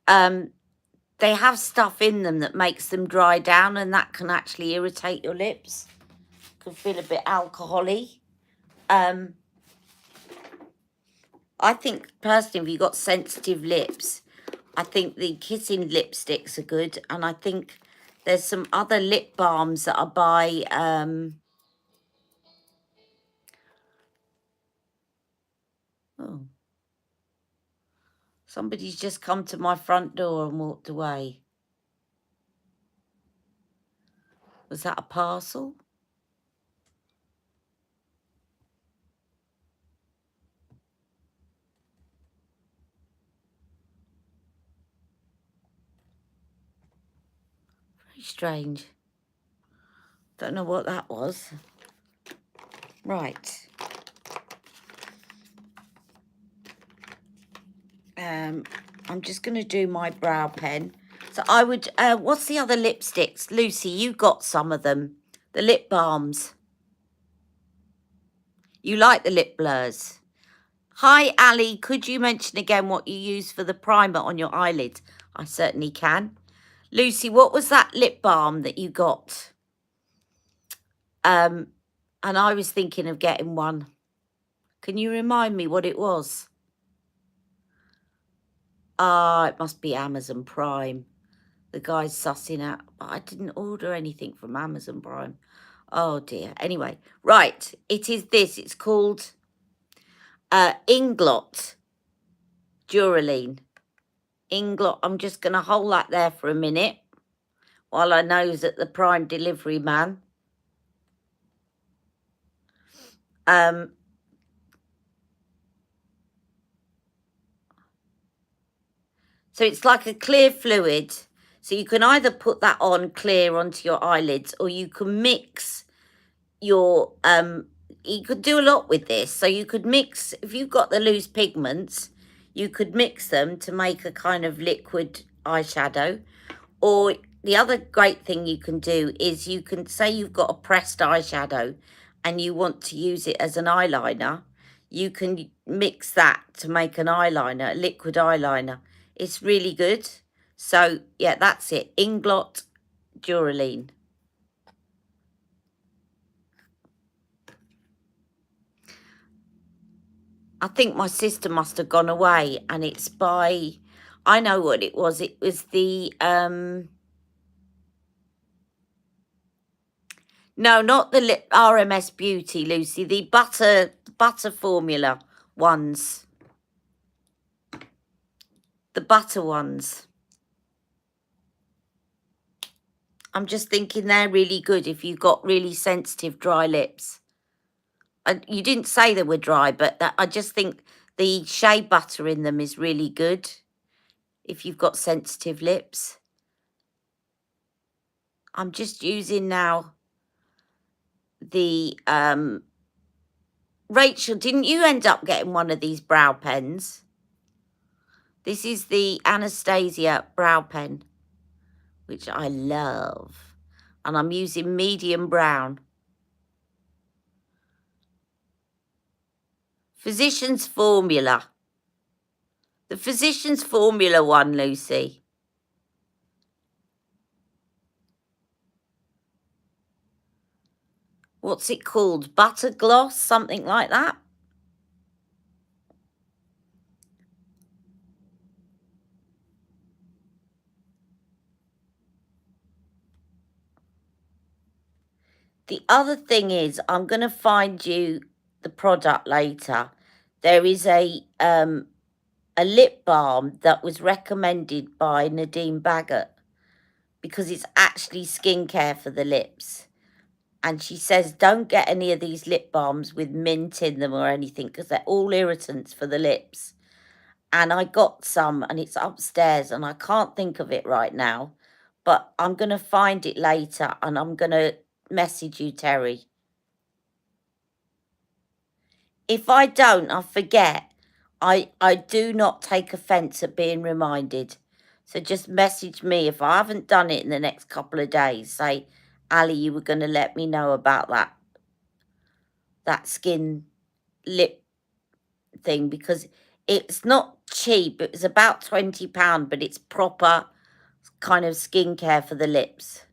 they have stuff in them that makes them dry down, and that can actually irritate your lips. Could feel a bit alcohol-y. I think personally, if you've got sensitive lips, I think the kissing lipsticks are good, and I think there's some other lip balms that are by oh, somebody's just come to my front door and walked away. Was that a parcel? Very strange. Don't know what that was. Right. I'm just going to do my brow pen. So I would, what's the other lipsticks? Lucy, you got some of them. The lip balms. You like the lip blurs. Hi, Ali. Could you mention again what you use for the primer on your eyelids? I certainly can. Lucy, what was that lip balm that you got? And I was thinking of getting one. Can you remind me what it was? Ah, it must be Amazon Prime. The guy's sussing out. But I didn't order anything from Amazon Prime. Oh, dear. Anyway, right. It is this. It's called Inglot Duraline. Inglot. I'm just going to hold that there for a minute while I nose at the Prime delivery man. So it's like a clear fluid. So you can either put that on clear onto your eyelids, or you can mix your, you could do a lot with this. So you could mix, if you've got the loose pigments, you could mix them to make a kind of liquid eyeshadow. Or the other great thing you can do is you can say you've got a pressed eyeshadow and you want to use it as an eyeliner. You can mix that to make an eyeliner, a liquid eyeliner. It's really good. So, yeah, that's it. Inglot Duraline. I think my sister must have gone away, and it's by, I know what it was. It was the, no, not the RMS Beauty, Lucy. The butter formula ones. The butter ones. I'm just thinking they're really good if you've got really sensitive dry lips. You didn't say they were dry, but I just think the shea butter in them is really good if you've got sensitive lips. I'm just using now the... Rachel, didn't you end up getting one of these brow pens? This is the Anastasia brow pen, which I love. And I'm using medium brown. Physicians Formula. The Physicians Formula one, Lucy. What's it called? Butter Gloss? Something like that? The other thing is, I'm going to find you the product later. There is a lip balm that was recommended by Nadine Baggott because it's actually skincare for the lips. And she says, don't get any of these lip balms with mint in them or anything because they're all irritants for the lips. and I got some and it's upstairs and I can't think of it right now, but I'm going to find it later and I'm going to message you, Terry. If I don't, I forget. I do not take offence at being reminded. So just message me if I haven't done it in the next couple of days. Say, Ali, you were going to let me know about that skin lip thing, because it's not cheap. It was about £20, but it's proper kind of skincare for the lips,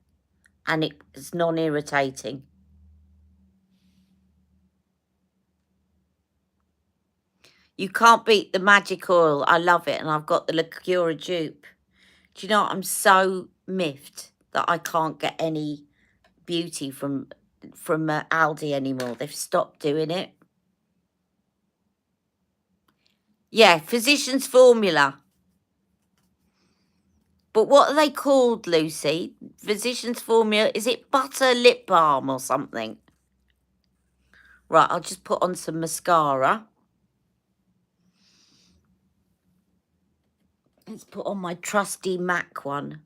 and it's non-irritating. You can't beat the magic oil. I love it, and I've got the Lacura dupe. Do you know what? I'm so miffed that I can't get any beauty from Aldi anymore. They've stopped doing it. Yeah, Physicians Formula. But what are they called, Lucy? Physicians Formula. Is it butter lip balm or something? Right, I'll just put on some mascara. Let's put on my trusty MAC one.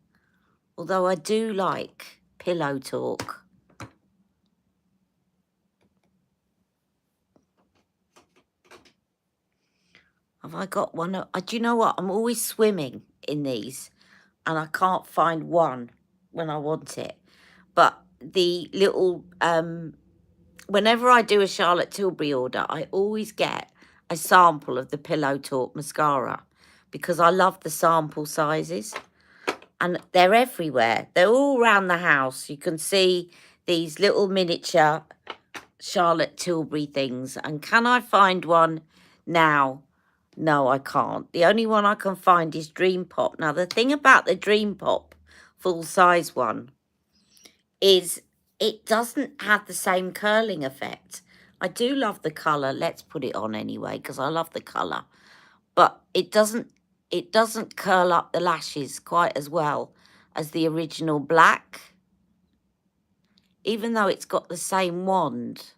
Although I do like Pillow Talk. Have I got one? Do you know what? I'm always swimming in these, and I can't find one when I want it. But the little, whenever I do a Charlotte Tilbury order, I always get a sample of the Pillow Talk mascara because I love the sample sizes. And they're everywhere. They're all around the house. You can see these little miniature Charlotte Tilbury things. And can I find one now? No, I can't. The only one I can find is Dream Pop. Now, the thing about the Dream Pop full-size one is it doesn't have the same curling effect. I do love the colour. Let's put it on anyway, because I love the colour. But it doesn't curl up the lashes quite as well as the original black, even though it's got the same wand.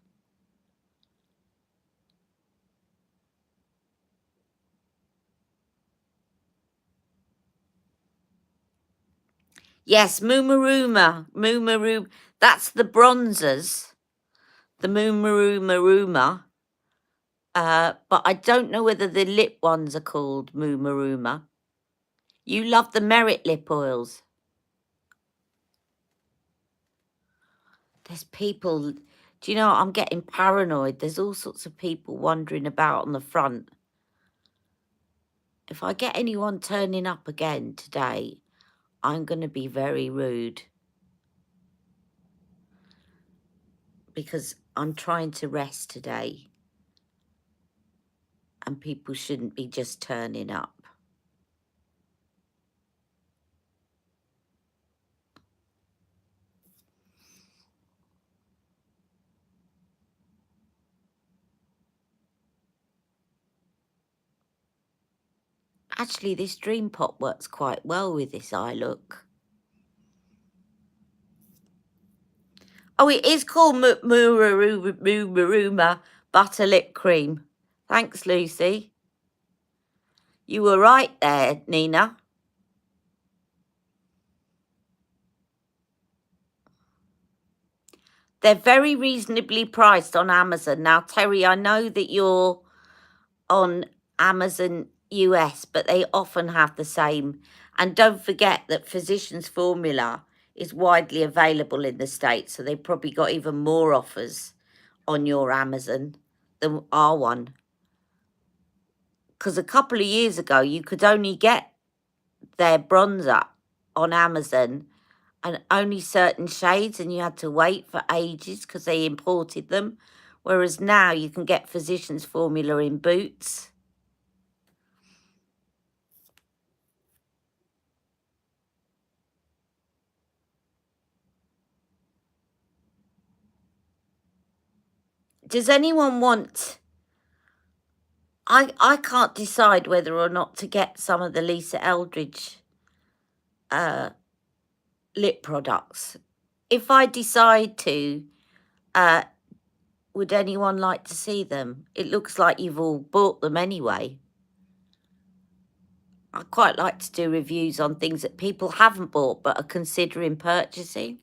Yes, Moomaruma. That's the bronzers, the Moomaruma. But I don't know whether the lip ones are called Moomaruma. You love the Merit lip oils. There's people, do you know, I'm getting paranoid. There's all sorts of people wandering about on the front. If I get anyone turning up again today, I'm going to be very rude. Because I'm trying to rest today. And people shouldn't be just turning up. Actually, this Dream Pop works quite well with this eye look. Oh, it is called Moomaruma Butter Lip Cream. Thanks, Lucy. You were right there, Nina. They're very reasonably priced on Amazon. Now, Terry, I know that you're on Amazon US, but they often have the same. And don't forget that Physicians Formula is widely available in the States, so they've probably got even more offers on your Amazon than our one. Because a couple of years ago, you could only get their bronzer on Amazon and only certain shades, and you had to wait for ages because they imported them. Whereas now you can get Physicians Formula in Boots. Does anyone want... I can't decide whether or not to get some of the Lisa Eldridge lip products. If I decide to, would anyone like to see them? It looks like you've all bought them anyway. I quite like to do reviews on things that people haven't bought but are considering purchasing,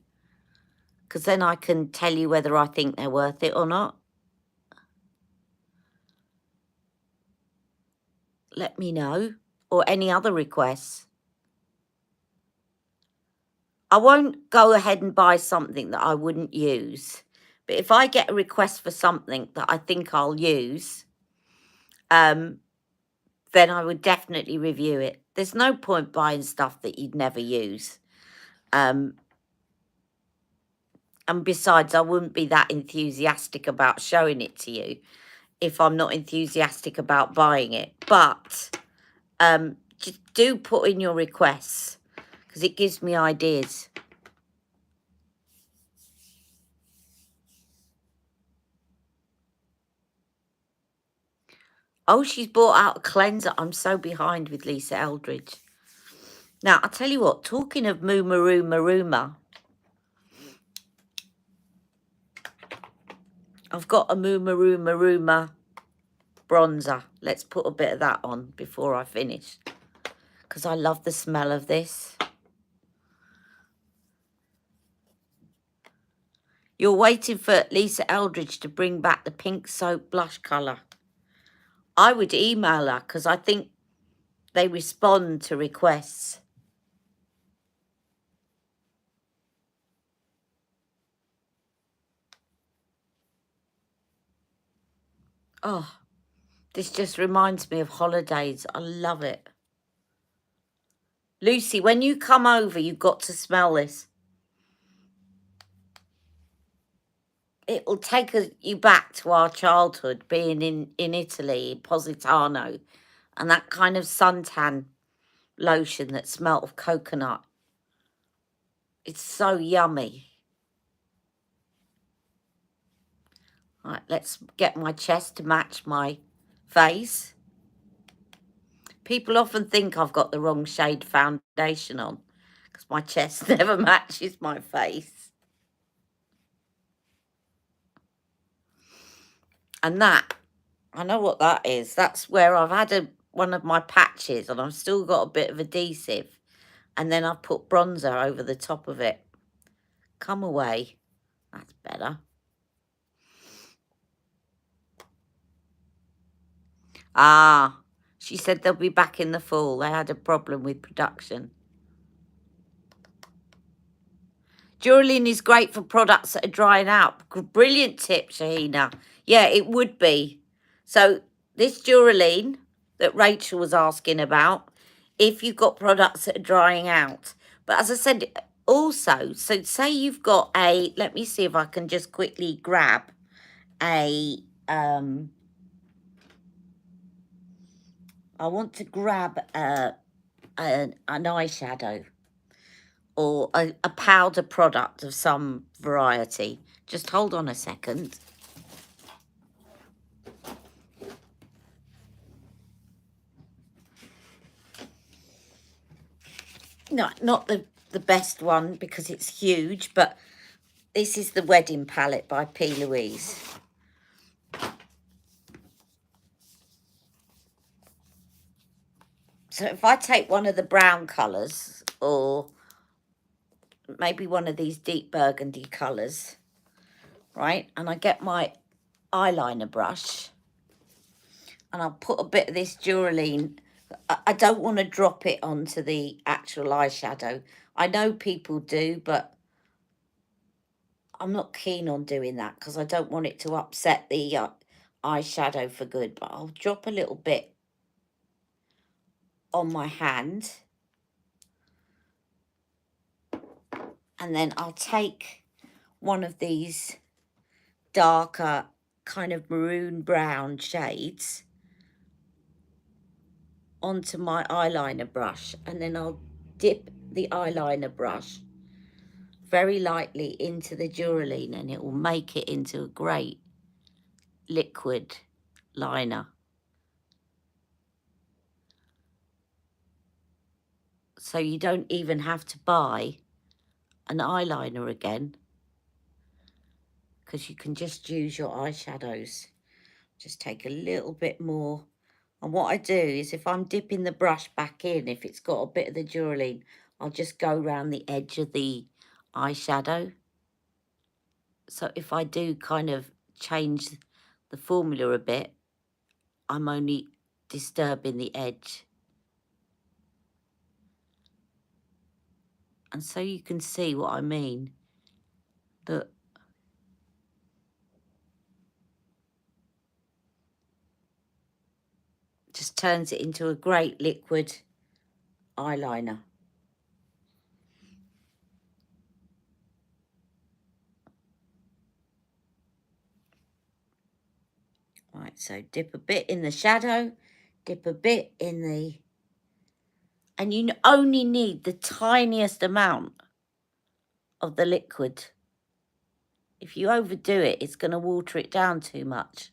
because then I can tell you whether I think they're worth it or not. Let me know. Or any other requests. I won't go ahead and buy something that I wouldn't use. But if I get a request for something that I think I'll use, then I would definitely review it. There's no point buying stuff that you'd never use. And besides, I wouldn't be that enthusiastic about showing it to you if I'm not enthusiastic about buying it. But just do put in your requests, because it gives me ideas. Oh, she's bought out a cleanser. I'm so behind with Lisa Eldridge. Now, I'll tell you what, talking of Maruma, I've got a Maruma bronzer. Let's put a bit of that on before I finish, because I love the smell of this. You're waiting for Lisa Eldridge to bring back the pink soap blush colour. I would email her, because I think they respond to requests. Oh, this just reminds me of holidays. I love it. Lucy, when you come over, you've got to smell this. It will take you back to our childhood, being in Italy, Positano, and that kind of suntan lotion that smelt of coconut. It's so yummy. Right, let's get my chest to match my face. People often think I've got the wrong shade foundation on, because my chest never matches my face. And that, I know what that is. That's where I've had one of my patches and I've still got a bit of adhesive. And then I've put bronzer over the top of it. Come away. That's better. Ah, she said they'll be back in the fall. They had a problem with production. Duraline is great for products that are drying out. Brilliant tip, Shahina. Yeah, it would be. So this Duraline that Rachel was asking about, if you've got products that are drying out. But as I said, also, so say you've got a, let me see if I can just quickly grab a, I want to grab an eyeshadow or a powder product of some variety. Just hold on a second. No, not the best one because it's huge, but this is the Wedding Palette by P. Louise. So if I take one of the brown colours, or maybe one of these deep burgundy colours, right, and I get my eyeliner brush, and I'll put a bit of this Duraline. I don't want to drop it onto the actual eyeshadow. I know people do, but I'm not keen on doing that because I don't want it to upset the eyeshadow for good. But I'll drop a little bit on my hand. And then I'll take one of these darker kind of maroon brown shades onto my eyeliner brush. And then I'll dip the eyeliner brush very lightly into the Duraline and it will make it into a great liquid liner. So you don't even have to buy an eyeliner again, because you can just use your eyeshadows. Just take a little bit more And what I do is if I'm dipping the brush back in, if it's got a bit of the Duraline, I'll just go around the edge of the eyeshadow. So if I do kind of change the formula a bit, I'm only disturbing the edge. And so you can see what I mean. That just turns it into a great liquid eyeliner. Right, so dip a bit in the shadow, dip a bit in the... And you only need the tiniest amount of the liquid. If you overdo it, it's going to water it down too much.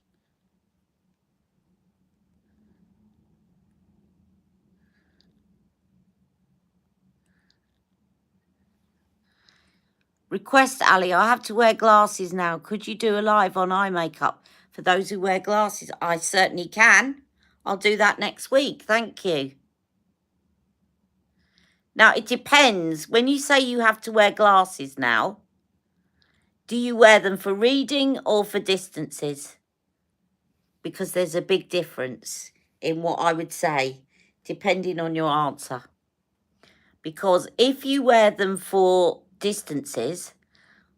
Request, Ali, I have to wear glasses now. Could you do a live on eye makeup for those who wear glasses? I certainly can. I'll do that next week. Thank you. Now, it depends. When you say you have to wear glasses now, do you wear them for reading or for distances? Because there's a big difference in what I would say, depending on your answer. Because if you wear them for distances,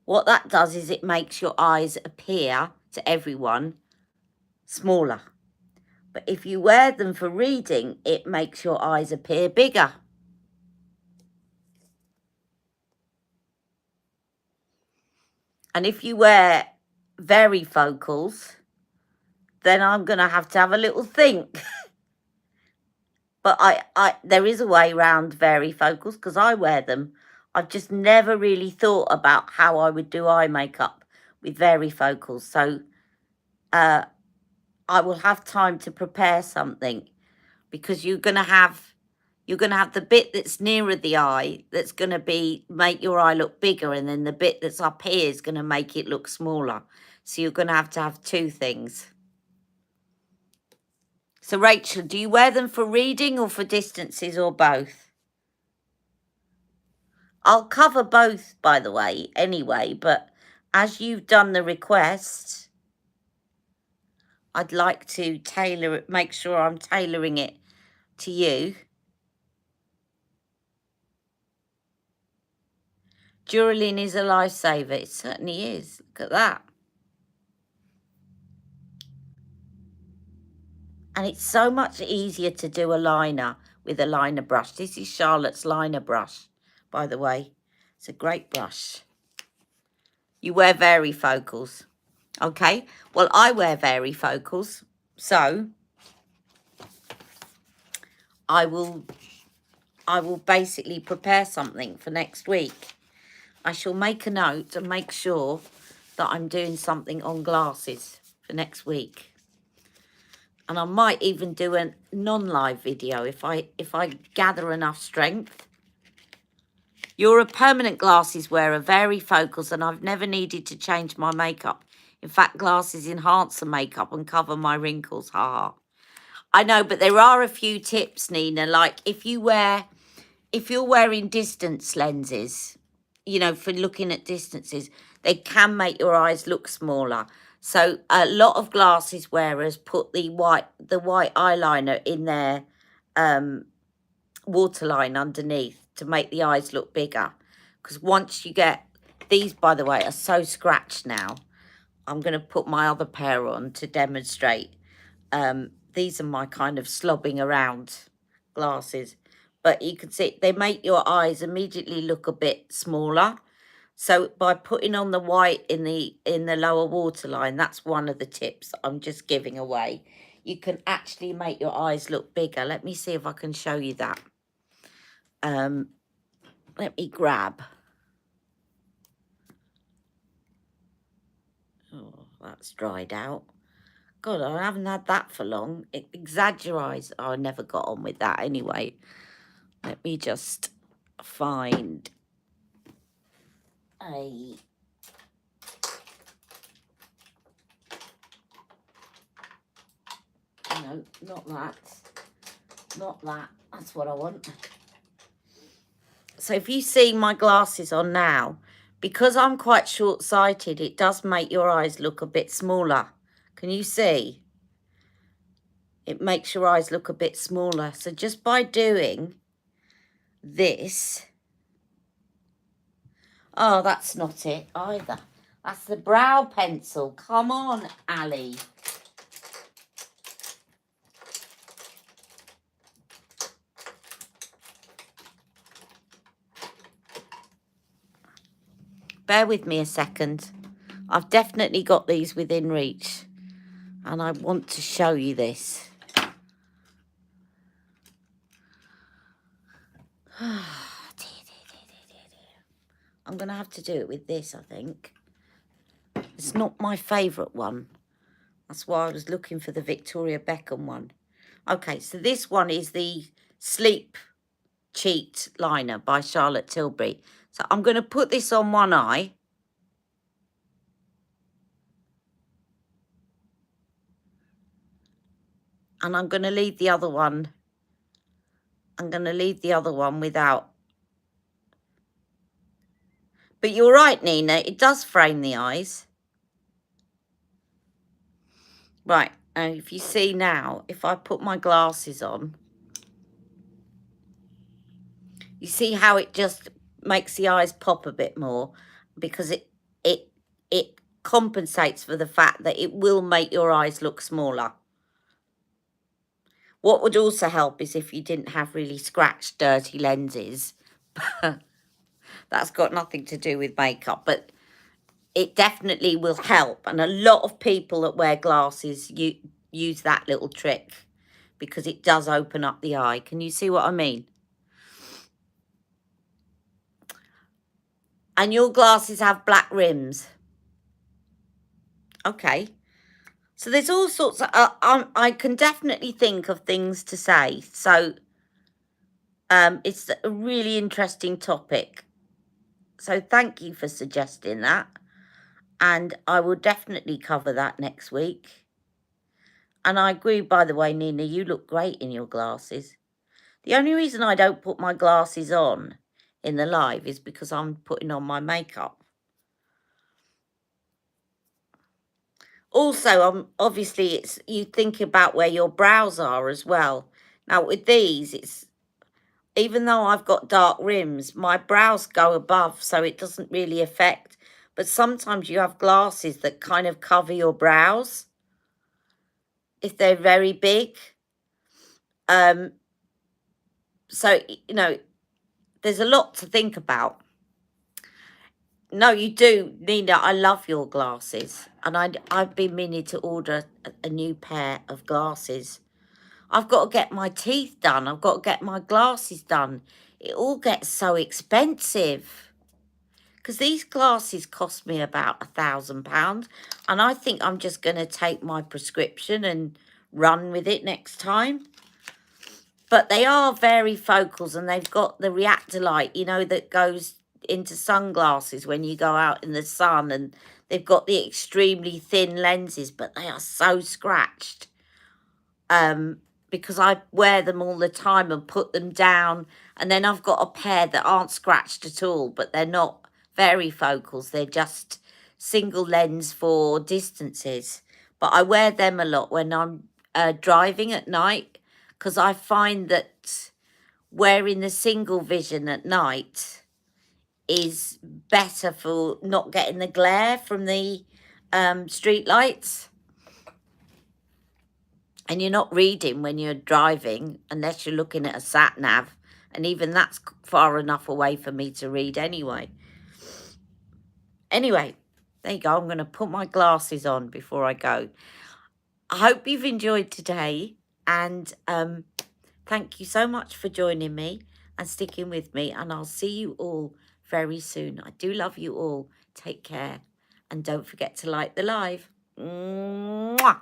what that does is it makes your eyes appear to everyone smaller. But if you wear them for reading, it makes your eyes appear bigger. And if you wear varifocals, then I'm going to have a little think. But there is a way around varifocals because I wear them. I've just never really thought about how I would do eye makeup with varifocals. So I will have time to prepare something because you're going to have the bit that's nearer the eye that's going to make your eye look bigger, and then the bit that's up here is going to make it look smaller. So you're going to have two things. So Rachel, do you wear them for reading or for distances or both? I'll cover both, by the way, anyway, but as you've done the request, I'd like to tailor it, make sure I'm tailoring it to you. Duraline is a lifesaver. It certainly is. Look at that. And it's so much easier to do a liner with a liner brush. This is Charlotte's liner brush, by the way. It's a great brush. You wear varifocals. Okay, well, I wear varifocals, so I will basically prepare something for next week. I shall make a note and make sure that I'm doing something on glasses for next week. And I might even do a non-live video if I gather enough strength. You're a permanent glasses wearer, varifocals, and I've never needed to change my makeup. In fact, glasses enhance the makeup and cover my wrinkles. Ha. I know, but there are a few tips, Nina. Like if you're wearing distance lenses, you know, for looking at distances, they can make your eyes look smaller. So a lot of glasses wearers put the white eyeliner in their waterline underneath to make the eyes look bigger. Because once you get these, by the way, are so scratched now. I'm going to put my other pair on to demonstrate. These are my kind of slobbing around glasses. But you can see they make your eyes immediately look a bit smaller. So by putting on the white in the lower waterline, that's one of the tips I'm just giving away. You can actually make your eyes look bigger. Let me see if I can show you that. Let me grab. Oh, that's dried out. God, I haven't had that for long. It exaggerates. Oh, I never got on with that anyway. Let me just find a... No, No, not that. Not that. That's what I want. So if you see my glasses on now, because I'm quite short-sighted, it does make your eyes look a bit smaller. Can you see? It makes your eyes look a bit smaller. So just by doing this... Oh, that's not it either. That's the brow pencil. Come on, Ali. Bear with me a second. I've definitely got these within reach. And I want to show you this. I'm going to have to do it with this, I think. It's not my favourite one. That's why I was looking for the Victoria Beckham one. Okay, so this one is the Sleep Cheat Liner by Charlotte Tilbury. So I'm going to put this on one eye. And I'm going to leave the other one. I'm going to leave the other one without. But you're right, Nina. It does frame the eyes. Right. And if you see now, if I put my glasses on, you see how it just makes the eyes pop a bit more, because it compensates for the fact that it will make your eyes look smaller. What would also help is if you didn't have really scratched, dirty lenses. That's got nothing to do with makeup, but it definitely will help. And a lot of people that wear glasses use that little trick because it does open up the eye. Can you see what I mean? And your glasses have black rims. Okay. So there's all sorts of... I can definitely think of things to say. So it's a really interesting topic. So thank you for suggesting that. And I will definitely cover that next week. And I agree, by the way, Nina, you look great in your glasses. The only reason I don't put my glasses on in the live is because I'm putting on my makeup. Also, obviously, it's you think about where your brows are as well. Now, with these, it's even though I've got dark rims, my brows go above, so it doesn't really affect. But sometimes you have glasses that kind of cover your brows if they're very big. So, you know, there's a lot to think about. No, you do, Nina. I love your glasses. And I've been meaning to order a new pair of glasses. I've got to get my teeth done. I've got to get my glasses done. It all gets so expensive. Because these glasses cost me about £1,000. And I think I'm just going to take my prescription and run with it next time. But they are varifocals, and they've got the reactor light, you know, that goes into sunglasses when you go out in the sun, and they've got the extremely thin lenses, but they are so scratched. Because I wear them all the time and put them down, and then I've got a pair that aren't scratched at all, but they're not varifocals, they're just single lens for distances. But I wear them a lot when I'm driving at night, because I find that wearing the single vision at night is better for not getting the glare from the street lights. And you're not reading when you're driving unless you're looking at a sat-nav. And even that's far enough away for me to read anyway. Anyway, there you go. I'm going to put my glasses on before I go. I hope you've enjoyed today. And thank you so much for joining me and sticking with me. And I'll see you all very soon. I do love you all. Take care. And don't forget to like the live. Mwah!